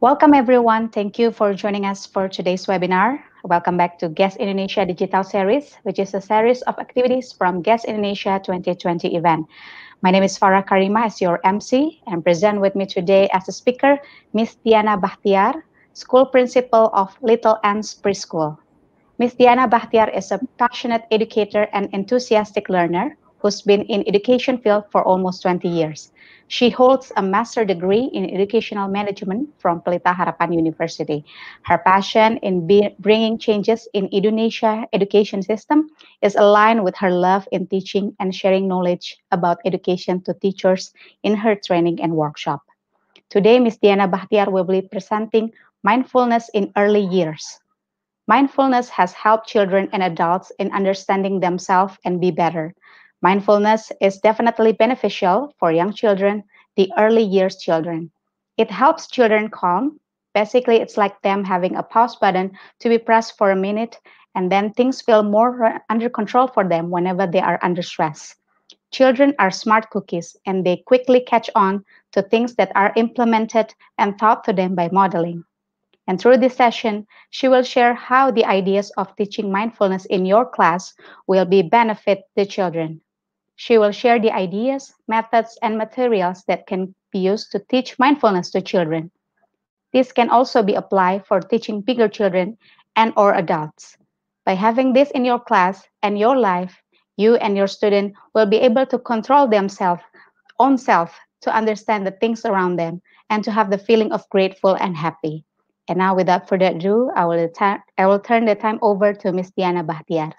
Welcome, everyone. Thank you for joining us for today's webinar. Welcome back to Guest Indonesia Digital Series, which is a series of activities from Guest Indonesia 2020 event. My name is Farah Karima as your MC, and present with me today as a speaker, Miss Diana Bachtiar, School Principal of Little Ants Preschool. Miss Diana Bachtiar is a passionate educator and enthusiastic learner who's been in education field for almost 20 years. She holds a master degree in educational management from Pelita Harapan University. Her passion in bringing changes in Indonesia education system is aligned with her love in teaching and sharing knowledge about education to teachers in her training and workshop. Today, Ms. Diana Bachtiar will be presenting mindfulness in early years. Mindfulness has helped children and adults in understanding themselves and be better. Mindfulness is definitely beneficial for young children, the early years children. It helps children calm. Basically, it's like them having a pause button to be pressed for a minute, and then things feel more under control for them whenever they are under stress. Children are smart cookies, and they quickly catch on to things that are implemented and taught to them by modeling. And through this session, she will share how the ideas of teaching mindfulness in your class will be benefit the children. She will share the ideas, methods, and materials that can be used to teach mindfulness to children. This can also be applied for teaching bigger children and or adults. By having this in your class and your life, you and your student will be able to control themselves, own self, to understand the things around them and to have the feeling of grateful and happy. And now, without further ado, I will turn the time over to Miss Diana Bahtiar.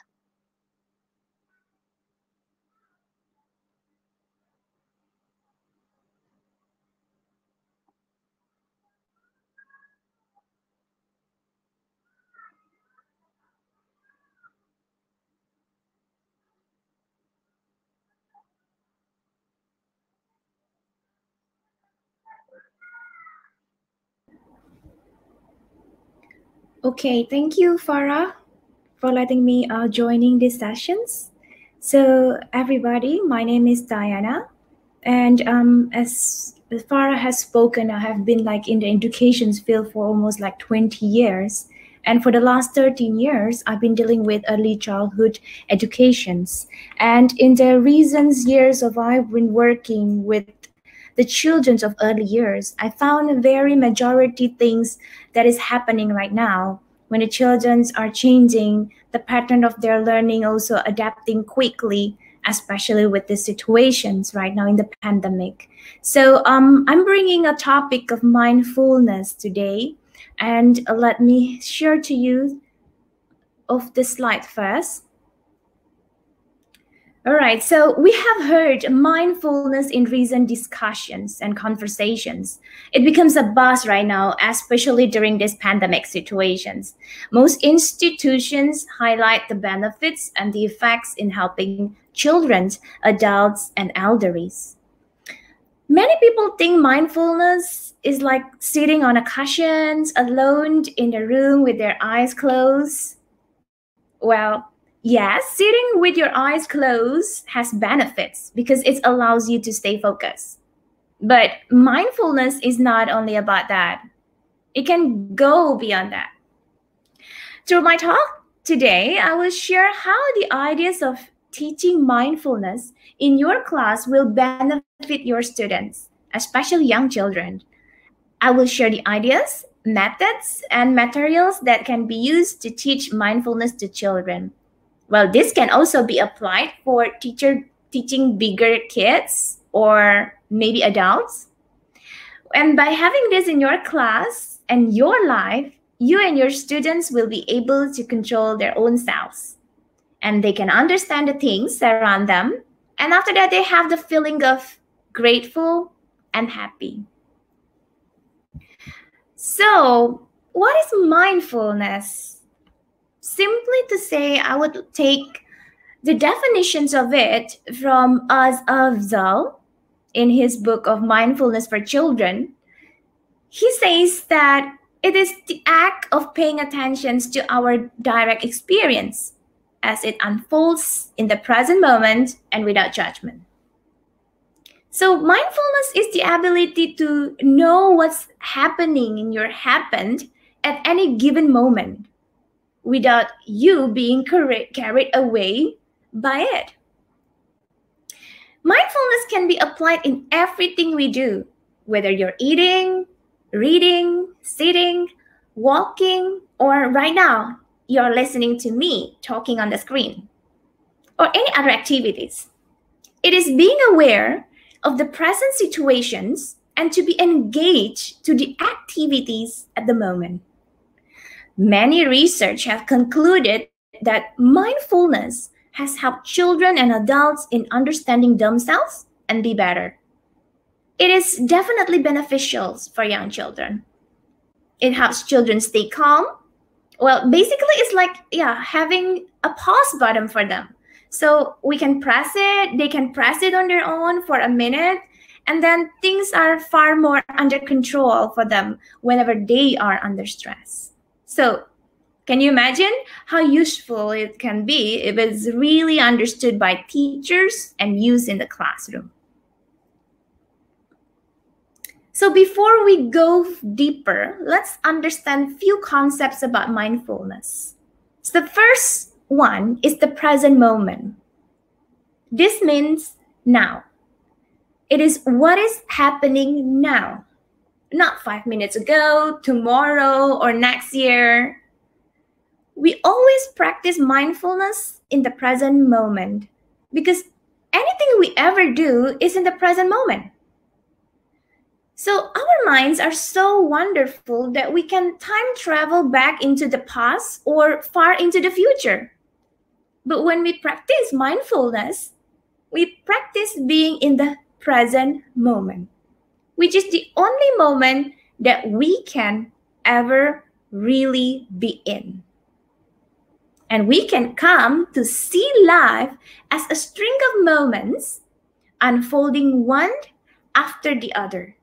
Okay, thank you, Farah, for letting me joining these sessions. So, everybody, my name is Diana, and as Farah has spoken, I have been like in the education field for almost like 20 years. And for the last 13 years, I've been dealing with early childhood educations. And in the recent years of I've been working with the children of early years, I found a very majority things that is happening right now when the children are changing the pattern of their learning, also adapting quickly, especially with the situations right now in the pandemic. So I'm bringing a topic of mindfulness today, and let me share to you of the slide first. All right, so we have heard mindfulness in recent discussions and conversations. It becomes a buzz right now, especially during these pandemic situations. Most institutions highlight the benefits and the effects in helping children, adults, and elderlies. Many people think mindfulness is like sitting on a cushion alone in the room with their eyes closed. Well, yes, sitting with your eyes closed has benefits because it allows you to stay focused. But mindfulness is not only about that, it can go beyond that. Through my talk today, I will share how the ideas of teaching mindfulness in your class will benefit your students, especially young children. I will share the ideas, methods, and materials that can be used to teach mindfulness to children. Well, this can also be applied for teaching bigger kids or maybe adults. And by having this in your class and your life, you and your students will be able to control their own selves. And they can understand the things around them. And after that, they have the feeling of grateful and happy. So, what is mindfulness? Simply to say, I would take the definitions of it from Afzal in his book of Mindfulness for Children. He says that it is the act of paying attention to our direct experience as it unfolds in the present moment and without judgment. So mindfulness is the ability to know what's happening in your happened at any given moment without you being carried away by it. Mindfulness can be applied in everything we do, whether you're eating, reading, sitting, walking, or right now, you're listening to me talking on the screen, or any other activities. It is being aware of the present situations and to be engaged to the activities at the moment. Many research have concluded that mindfulness has helped children and adults in understanding themselves and be better. It is definitely beneficial for young children. It helps children stay calm. Well, basically, it's like, having a pause button for them. So we can press it, they can press it on their own for a minute, and then things are far more under control for them whenever they are under stress. So can you imagine how useful it can be if it's really understood by teachers and used in the classroom? So before we go deeper, let's understand few concepts about mindfulness. So the first one is the present moment. This means now. It is what is happening now, not 5 minutes ago, tomorrow, or next year. We always practice mindfulness in the present moment because anything we ever do is in the present moment. So our minds are so wonderful that we can time travel back into the past or far into the future. But when we practice mindfulness, we practice being in the present moment, which is the only moment that we can ever really be in. And we can come to see life as a string of moments unfolding one after the other.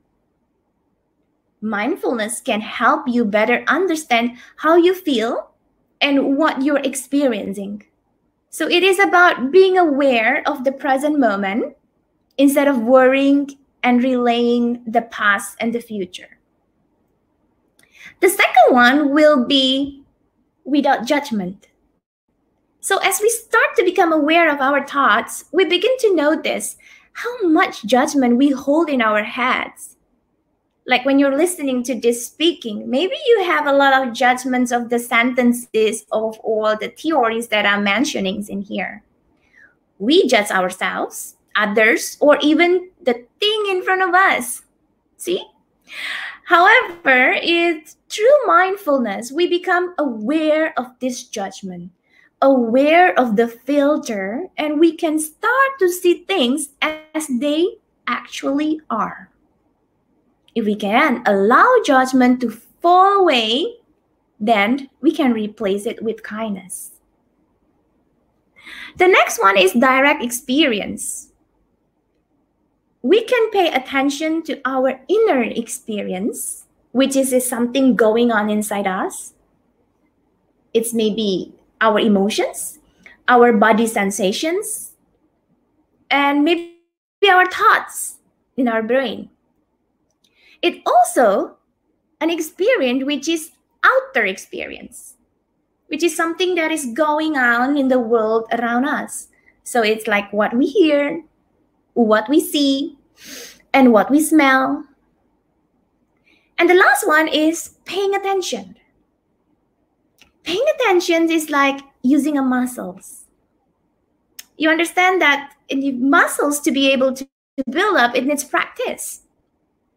Mindfulness can help you better understand how you feel and what you're experiencing. So it is about being aware of the present moment instead of worrying and relaying the past and the future. The second one will be without judgment. So as we start to become aware of our thoughts, we begin to notice how much judgment we hold in our heads. Like when you're listening to this speaking, maybe you have a lot of judgments of the sentences of all the theories that I'm mentioning in here. We judge ourselves, others, or even the thing in front of us. See? However, through mindfulness, we become aware of this judgment, aware of the filter, and we can start to see things as they actually are. If we can allow judgment to fall away, then we can replace it with kindness. The next one is direct experience. We can pay attention to our inner experience, which is something going on inside us. It's maybe our emotions, our body sensations, and maybe our thoughts in our brain. It's also an experience which is outer experience, which is something that is going on in the world around us. So it's like what we hear, what we see, and what we smell. And the last one is paying attention. Paying attention is like using a muscles. You understand that muscles to be able to build up, it needs practice.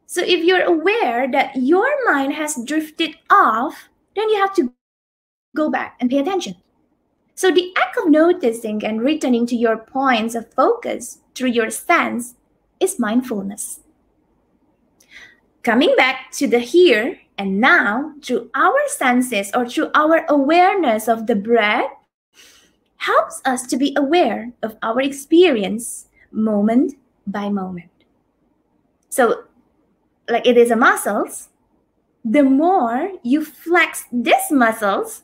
So if you're aware that your mind has drifted off, then you have to go back and pay attention. So the act of noticing and returning to your points of focus through your sense is mindfulness. Coming back to the here and now through our senses or through our awareness of the breath helps us to be aware of our experience moment by moment. So like it is a muscles, the more you flex these muscles,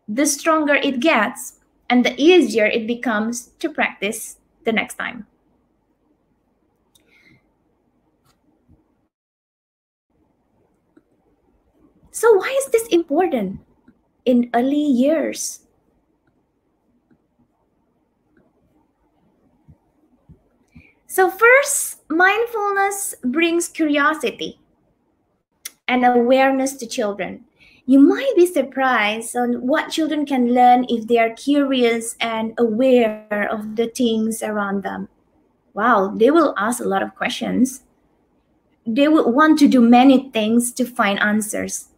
the stronger it gets and the easier it becomes to practice the next time. So why is this important in early years? So first, mindfulness brings curiosity and awareness to children. You might be surprised on what children can learn if they are curious and aware of the things around them. Wow, they will ask a lot of questions. They will want to do many things to find answers,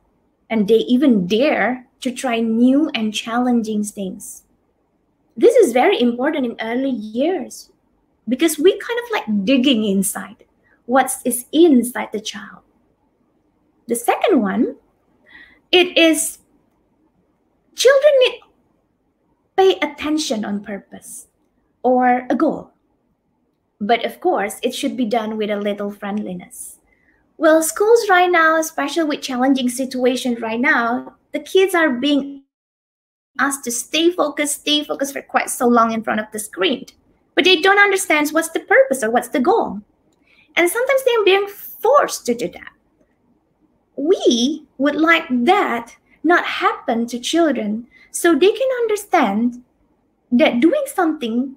and they even dare to try new and challenging things. This is very important in early years because we kind of like digging inside what is inside the child. The second one, it is children need pay attention on purpose or a goal. But of course, it should be done with a little friendliness. Well, schools right now, especially with challenging situations right now, the kids are being asked to stay focused for quite so long in front of the screen. But they don't understand what's the purpose or what's the goal. And sometimes they're being forced to do that. We would like that not happen to children so they can understand that doing something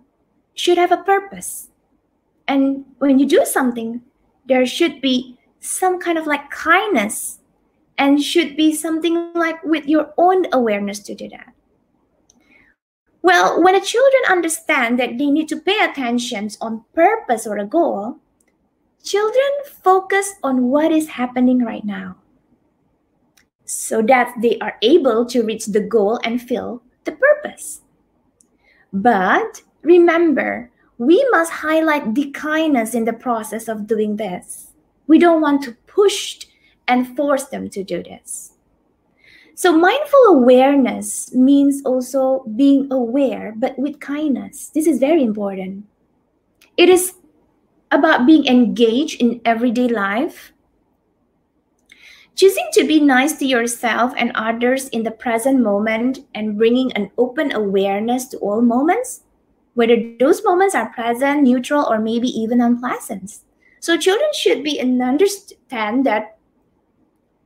should have a purpose. And when you do something, there should be some kind of like kindness and should be something like with your own awareness to do that. Well, when the children understand that they need to pay attention on purpose or a goal, children focus on what is happening right now so that they are able to reach the goal and feel the purpose. But remember, we must highlight the kindness in the process of doing this. We don't want to push and force them to do this. So mindful awareness means also being aware, but with kindness. This is very important. It is about being engaged in everyday life, choosing to be nice to yourself and others in the present moment, and bringing an open awareness to all moments, whether those moments are pleasant, neutral, or maybe even unpleasant. So children should be and understand that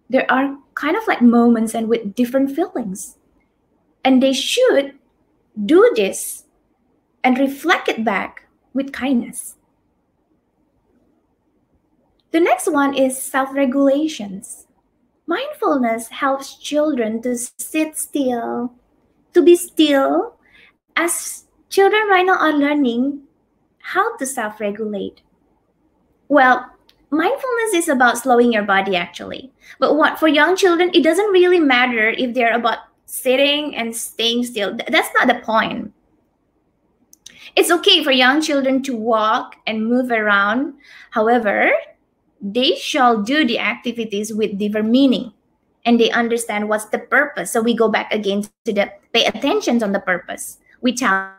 there are kind of like moments and with different feelings. And they should do this and reflect it back with kindness. The next one is self-regulations. Mindfulness helps children to sit still, to be still, as children right now are learning how to self-regulate. Well, mindfulness is about slowing your body actually. But what for young children, it doesn't really matter if they're about sitting and staying still. That's not the point. It's okay for young children to walk and move around. However, they shall do the activities with deeper meaning and they understand what's the purpose. So we go back again to the pay attention on the purpose. We tell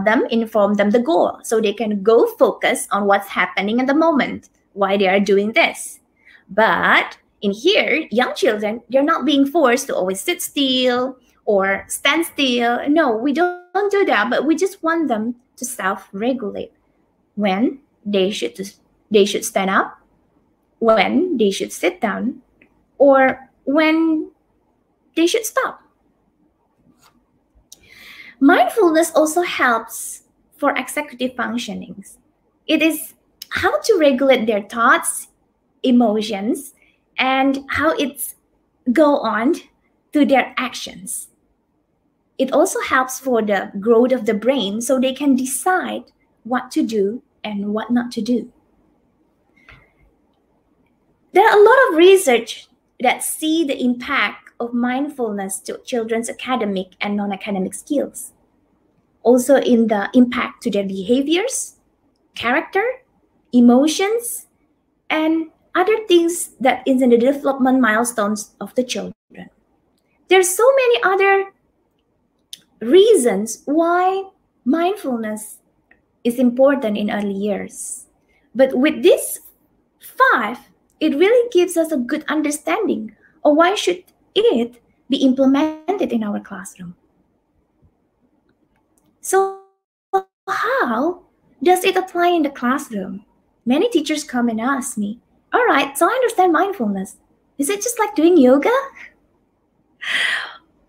them, inform them the goal so they can go focus on what's happening in the moment, why they are doing this. But in here, young children, they're not being forced to always sit still or stand still. No, we don't do that, but we just want them to self-regulate when they should stand up, when they should sit down, or when they should stop. Mindfulness also helps for executive functionings. It is how to regulate their thoughts, emotions, and how it's go on to their actions. It also helps for the growth of the brain so they can decide what to do and what not to do. There are a lot of research that see the impact of mindfulness to children's academic and non-academic skills. Also in the impact to their behaviors, character, emotions, and other things that is in the development milestones of the children. There's so many other reasons why mindfulness is important in early years. But with these 5, it really gives us a good understanding of why should it be implemented in our classroom. So how does it apply in the classroom? Many teachers come and ask me, all right, so I understand mindfulness. Is it just like doing yoga?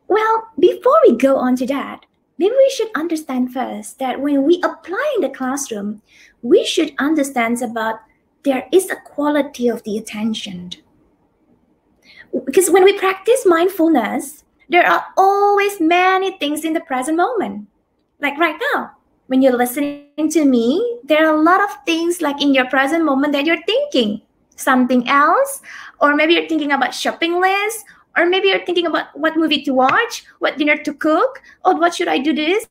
Well, before we go on to that, maybe we should understand first that when we apply in the classroom, we should understand about there is a quality of the attention. Because when we practice mindfulness, there are always many things in the present moment. Like right now, when you're listening to me, there are a lot of things like in your present moment that you're thinking something else, or maybe you're thinking about shopping list, or maybe you're thinking about what movie to watch, what dinner to cook, or what should I do this?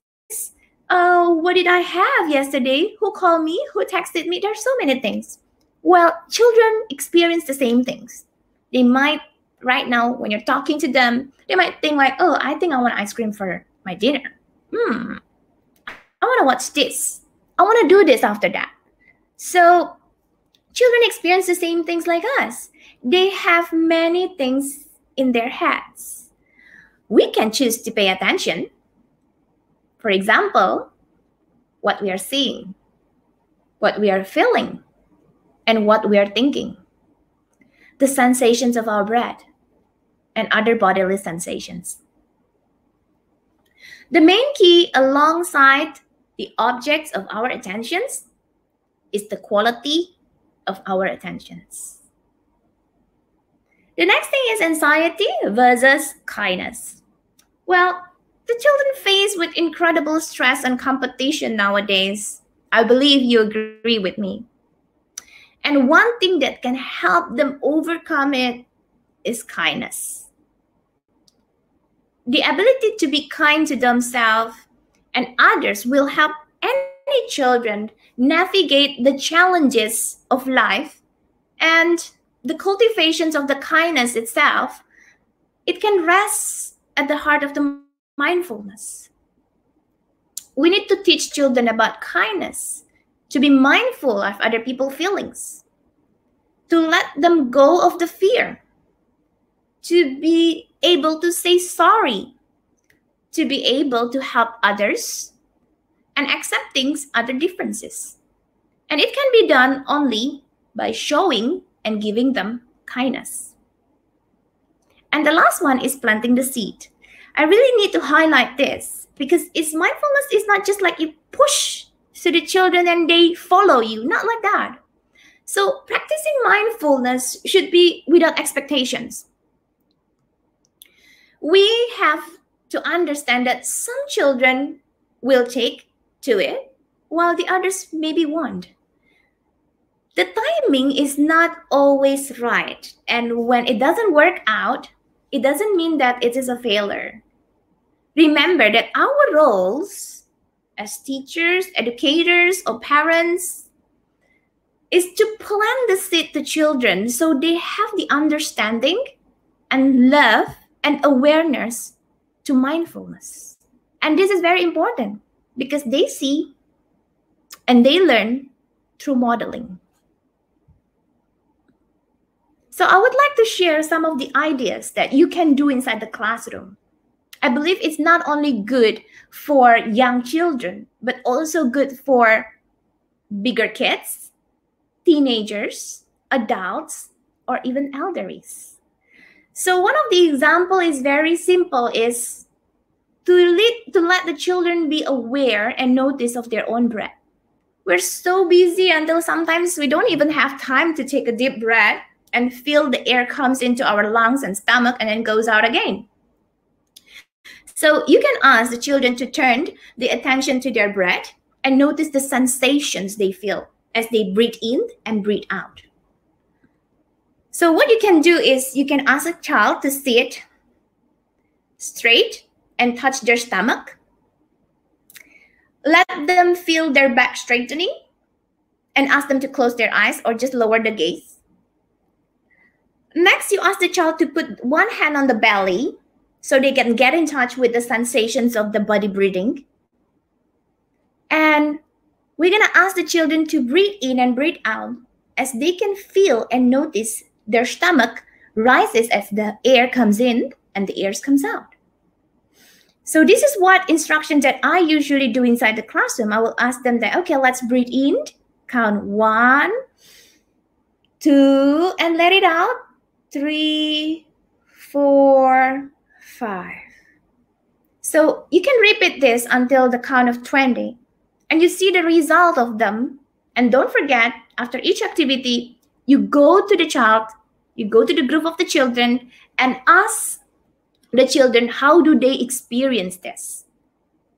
What did I have yesterday? Who called me? Who texted me? There's so many things. Well, children experience the same things. They might, right now, when you're talking to them, they might think like, oh, I think I want ice cream for my dinner. I want to watch this. I want to do this after that. So children experience the same things like us. They have many things in their heads. We can choose to pay attention. For example, what we are seeing, what we are feeling, and what we are thinking. The sensations of our breath and other bodily sensations. The main key alongside the objects of our attentions is the quality of our attentions. The next thing is anxiety versus kindness. Well, the children faced with incredible stress and competition nowadays. I believe you agree with me. And one thing that can help them overcome it is kindness. The ability to be kind to themselves and others will help any children navigate the challenges of life, and the cultivations of the kindness itself, it can rest at the heart of the mindfulness. We need to teach children about kindness, to be mindful of other people's feelings, to let them go of the fear, to be able to say sorry, to be able to help others, and accepting other differences. And it can be done only by showing and giving them kindness. And the last one is planting the seed. I really need to highlight this because mindfulness is not just like you push to the children and they follow you, not like that. So practicing mindfulness should be without expectations. We have to understand that some children will take to it while the others maybe won't. The timing is not always right, and when it doesn't work out, it doesn't mean that it is a failure. Remember that our roles as teachers, educators, or parents is to plant the seed to children so they have the understanding and love and awareness to mindfulness. And this is very important because they see and they learn through modeling. So I would like to share some of the ideas that you can do inside the classroom. I believe it's not only good for young children, but also good for bigger kids, teenagers, adults, or even elderlies. So one of the example is very simple, is to let the children be aware and notice of their own breath. We're so busy until sometimes we don't even have time to take a deep breath and feel the air comes into our lungs and stomach and then goes out again. So you can ask the children to turn the attention to their breath and notice the sensations they feel as they breathe in and breathe out. So what you can do is you can ask a child to sit straight and touch their stomach. Let them feel their back straightening and ask them to close their eyes or just lower the gaze. Next, you ask the child to put one hand on the belly so they can get in touch with the sensations of the body breathing. And we're going to ask the children to breathe in and breathe out as they can feel and notice their stomach rises as the air comes in and the air comes out. So this is what instruction that I usually do inside the classroom. I will ask them that, okay, let's breathe in, count 1, 2, and let it out. 3, 4, 5. So you can repeat this until the count of 20, and you see the result of them. And don't forget, after each activity, you go to the child, you go to the group of the children, and ask the children, how do they experience this?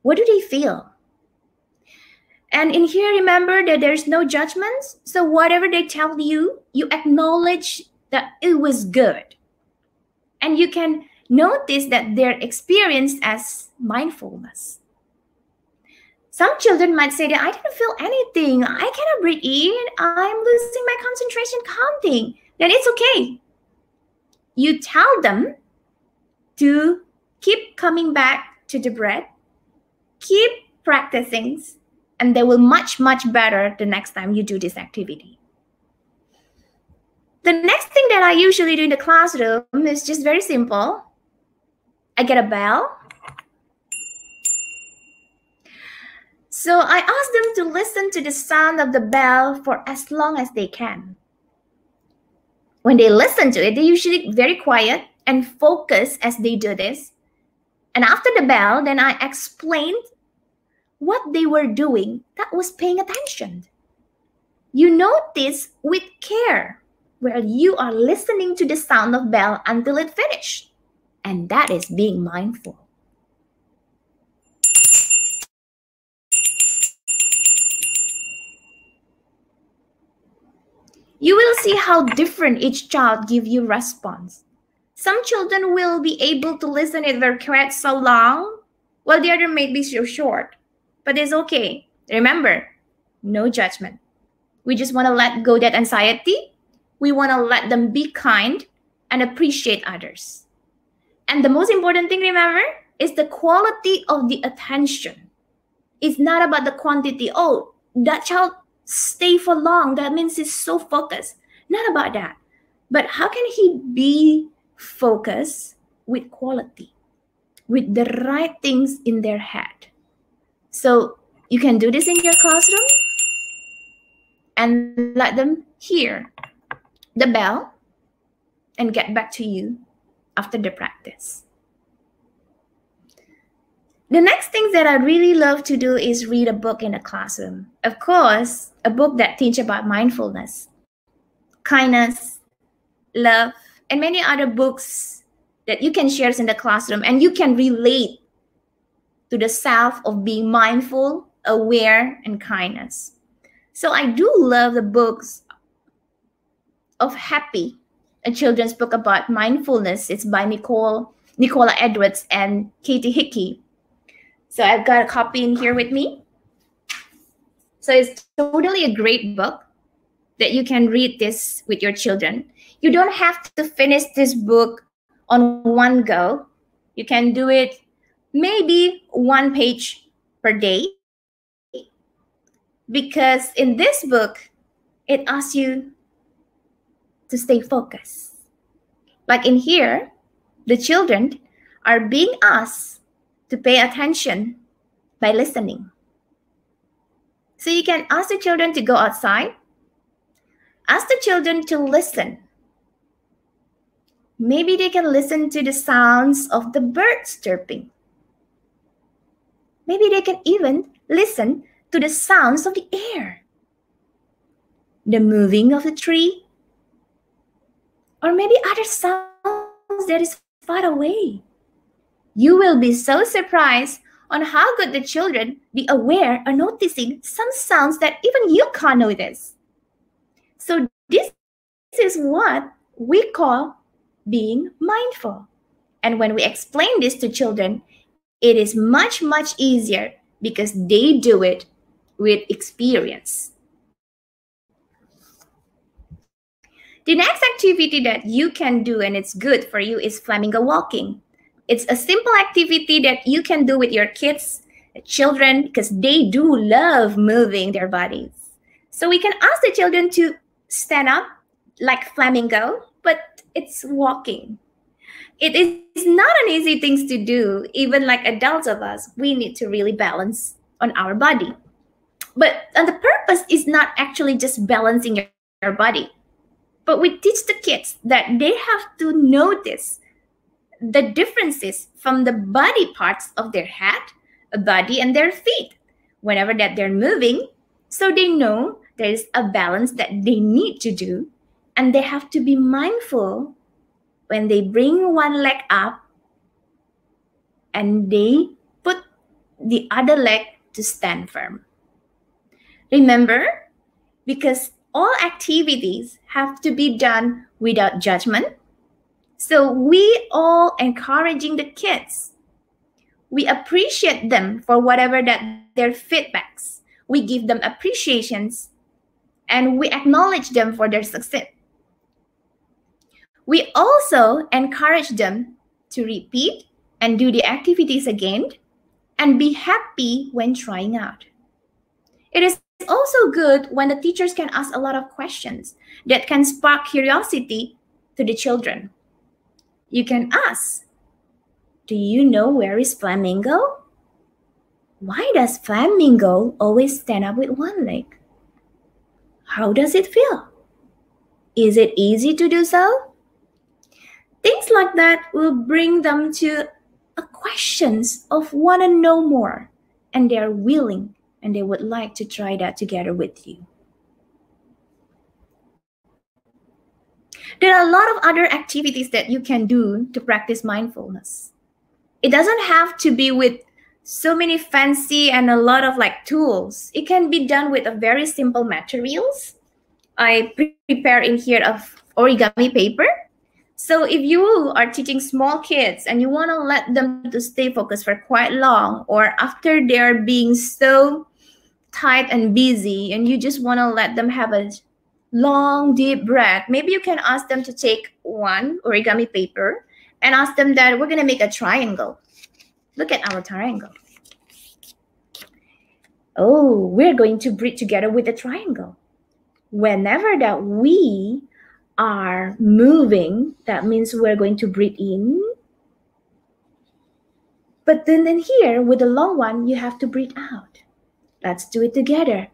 What do they feel? And in here, remember that there's no judgments. So whatever they tell you, you acknowledge that it was good. And you can notice that they're experienced as mindfulness. Some children might say that I didn't feel anything. I cannot breathe in. I'm losing my concentration counting. Then it's okay. You tell them to keep coming back to the breath, keep practicing, and they will much better the next time you do this activity. The next thing that I usually do in the classroom is just very simple. I get a bell. So I ask them to listen to the sound of the bell for as long as they can. When they listen to it, they're usually very quiet and focus as they do this. And after the bell, then I explained what they were doing that was paying attention. You notice with care where you are listening to the sound of bell until it finished. And that is being mindful. You will see how different each child give you response. Some children will be able to listen if they're quiet so long, while the other may be so short. But it's okay. Remember, no judgment. We just want to let go that anxiety. We want to let them be kind and appreciate others. And the most important thing, remember, is the quality of the attention. It's not about the quantity. Oh, that child stay for long. That means he's so focused. Not about that. But how can he be focused with quality, with the right things in their head? So you can do this in your classroom and let them hear the bell and get back to you after the practice. The next thing that I really love to do is read a book in the classroom. Of course, a book that teaches about mindfulness, kindness, love, and many other books that you can share in the classroom, and you can relate to the self of being mindful, aware, and kindness. So I do love the books of Happy, a children's book about mindfulness. It's by Nicola Edwards and Katie Hickey. So I've got a copy in here with me. So it's totally a great book that you can read this with your children. You don't have to finish this book on one go. You can do it maybe 1 page per day. Because in this book, it asks you to stay focused. Like in here, the children are being asked to pay attention by listening. So you can ask the children to go outside. Ask the children to listen. Maybe they can listen to the sounds of the birds chirping. Maybe they can even listen to the sounds of the air, the moving of the tree, or maybe other sounds that is far away. You will be so surprised on how good the children be aware or noticing some sounds that even you can't notice. So this is what we call being mindful. And when we explain this to children, it is much easier because they do it with experience. The next activity that you can do, and it's good for you, is Flamingo Walking. It's a simple activity that you can do with your kids, children, because they do love moving their bodies. So we can ask the children to stand up like flamingo, but it's walking. It is not an easy thing to do. Even like adults of us, we need to really balance on our body. But the purpose is not actually just balancing your body. But we teach the kids that they have to notice the differences from the body parts of their head, body, and their feet whenever that they're moving, so they know there is a balance that they need to do, and they have to be mindful when they bring one leg up and they put the other leg to stand firm. Remember, because all activities have to be done without judgment, so we all encouraging the kids. We appreciate them for whatever that their feedbacks. We give them appreciations and we acknowledge them for their success. We also encourage them to repeat and do the activities again and be happy when trying out. It is also good when the teachers can ask a lot of questions that can spark curiosity to the children. You can ask, do you know where is Flamingo? Why does Flamingo always stand up with one leg? How does it feel? Is it easy to do so? Things like that will bring them to questions of want to know more, and they are willing and they would like to try that together with you. There are a lot of other activities that you can do to practice mindfulness. It doesn't have to be with so many fancy and a lot of tools. It can be done with a very simple materials. I prepare in here of origami paper. So if you are teaching small kids and you want to let them to stay focused for quite long, or after they're being so tight and busy and you just want to let them have a long deep breath, maybe you can ask them to take one origami paper and ask them that we're going to make a triangle. Look at our triangle. Oh, we're going to breathe together with a triangle. Whenever that we are moving, that means we're going to breathe in. But then in here, with the long one, you have to breathe out. Let's do it together.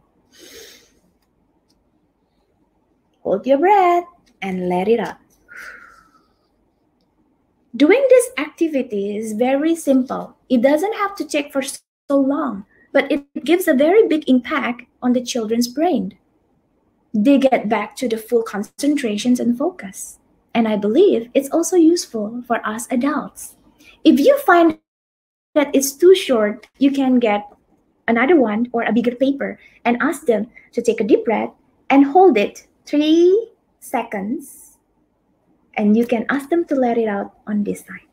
Hold your breath and let it out. Doing this activity is very simple. It doesn't have to take for so long, but it gives a very big impact on the children's brain. They get back to the full concentrations and focus. And I believe it's also useful for us adults. If you find that it's too short, you can get another one or a bigger paper and ask them to take a deep breath and hold it 3 seconds. And you can ask them to let it out on this side.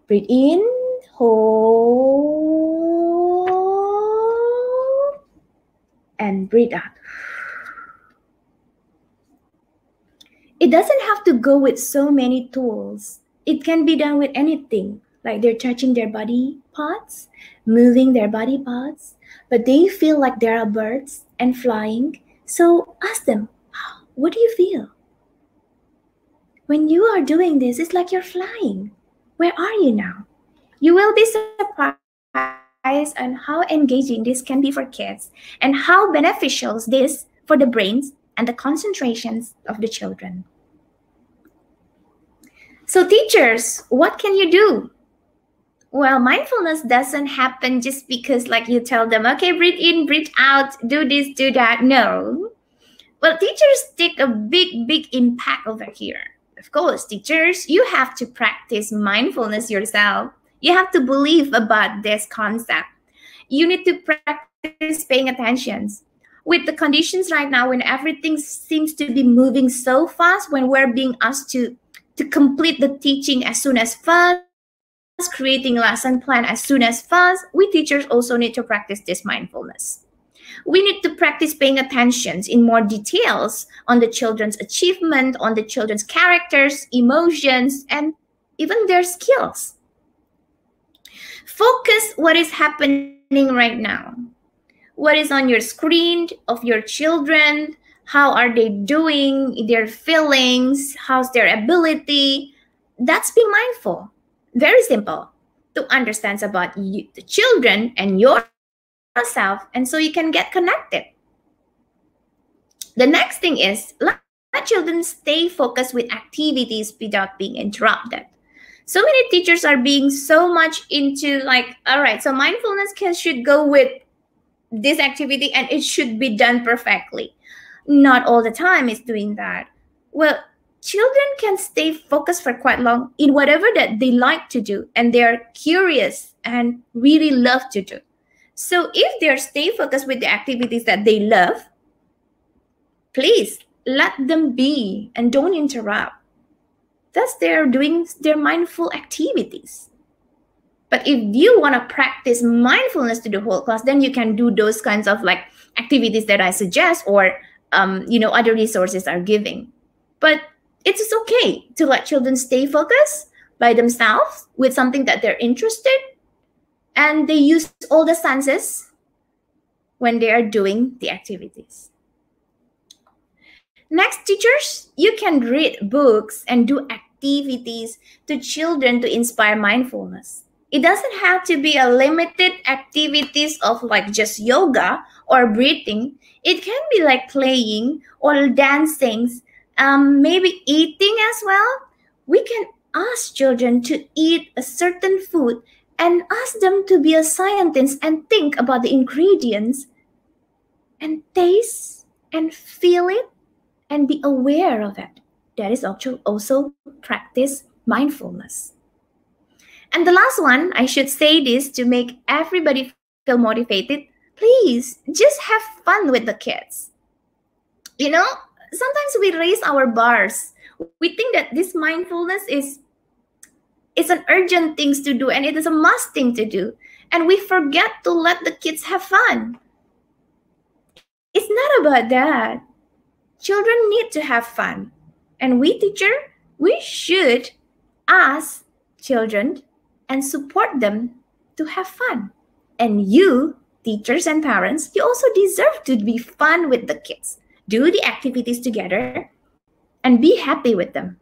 Breathe in, hold, and breathe out. It doesn't have to go with so many tools. It can be done with anything, like they're touching their body parts, moving their body parts, but they feel like there are birds and flying. So ask them, what do you feel? When you are doing this, it's like you're flying. Where are you now? You will be surprised on how engaging this can be for kids and how beneficial this for the brains and the concentrations of the children. So teachers, what can you do? Well, mindfulness doesn't happen just because you tell them, okay, breathe in, breathe out, do this, do that. No. Well, teachers take a big impact over here. Of course, teachers, you have to practice mindfulness yourself. You have to believe about this concept. You need to practice paying attention. With the conditions right now, when everything seems to be moving so fast, when we're being asked to complete the teaching as soon as fast, creating lesson plan as soon as fast, we teachers also need to practice this mindfulness. We need to practice paying attention in more details on the children's achievement, on the children's characters, emotions, and even their skills. Focus what is happening right now. What is on your screen of your children? How are they doing? Their feelings? How's their ability? That's being mindful. Very simple to understand about you, the children and yourself, and so you can get connected. The next thing is, let's children stay focused with activities without being interrupted. So many teachers are being so much into like, all right, so mindfulness should go with this activity and it should be done perfectly. Not all the time is doing that. Well, children can stay focused for quite long in whatever that they like to do and they're curious and really love to do. So if they're stay focused with the activities that they love, please let them be and don't interrupt. Thus, they're doing their mindful activities. But if you want to practice mindfulness to the whole class, then you can do those kinds of like activities that I suggest or other resources are giving. But it's okay to let children stay focused by themselves with something that they're interested, and they use all the senses when they are doing the activities. Next, teachers, you can read books and do activities to children to inspire mindfulness. It doesn't have to be a limited activities of like just yoga or breathing. It can be like playing or dancing, maybe eating as well. We can ask children to eat a certain food and ask them to be a scientist and think about the ingredients and taste and feel it and be aware of it. That is also practice mindfulness. And the last one, I should say this to make everybody feel motivated. Please just have fun with the kids. Sometimes we raise our bars. We think that this mindfulness is an urgent thing to do and it is a must thing to do. And we forget to let the kids have fun. It's not about that. Children need to have fun. And we should ask children and support them to have fun. And you, teachers and parents, you also deserve to be fun with the kids. Do the activities together and be happy with them.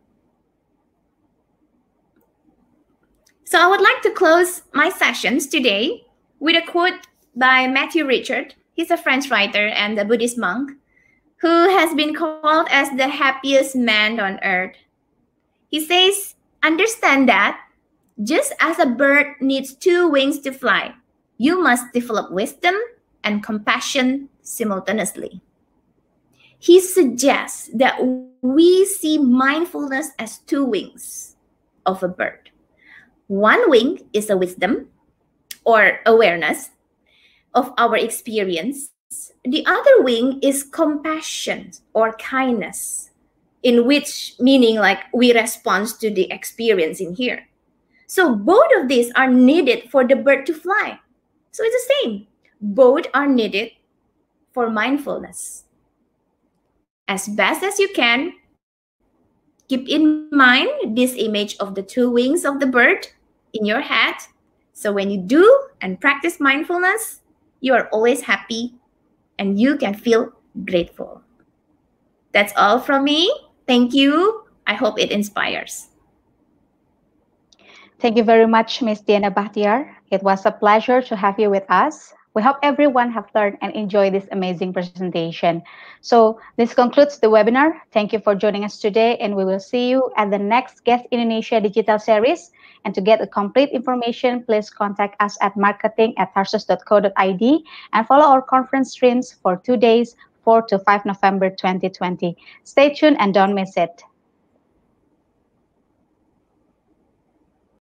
So I would like to close my sessions today with a quote by Matthew Richard. He's a French writer and a Buddhist monk who has been called as the happiest man on earth. He says, understand that just as a bird needs 2 wings to fly, you must develop wisdom and compassion simultaneously. He suggests that we see mindfulness as 2 wings of a bird. One wing is a wisdom or awareness of our experience. The other wing is compassion or kindness, in which meaning like we respond to the experience in here. So both of these are needed for the bird to fly. So it's the same. Both are needed for mindfulness. As best as you can, keep in mind this image of the 2 wings of the bird in your head. So when you do and practice mindfulness, you are always happy and you can feel grateful. That's all from me. Thank you. I hope it inspires. Thank you very much, Ms. Diana Bachtiar. It was a pleasure to have you with us. We hope everyone have learned and enjoyed this amazing presentation. So this concludes the webinar. Thank you for joining us today, and we will see you at the next Guest Indonesia digital series. And to get the complete information, please contact us at marketing@tarsus.co.id and follow our conference streams for 2 days, 4 to 5 November 2020. Stay tuned and don't miss it.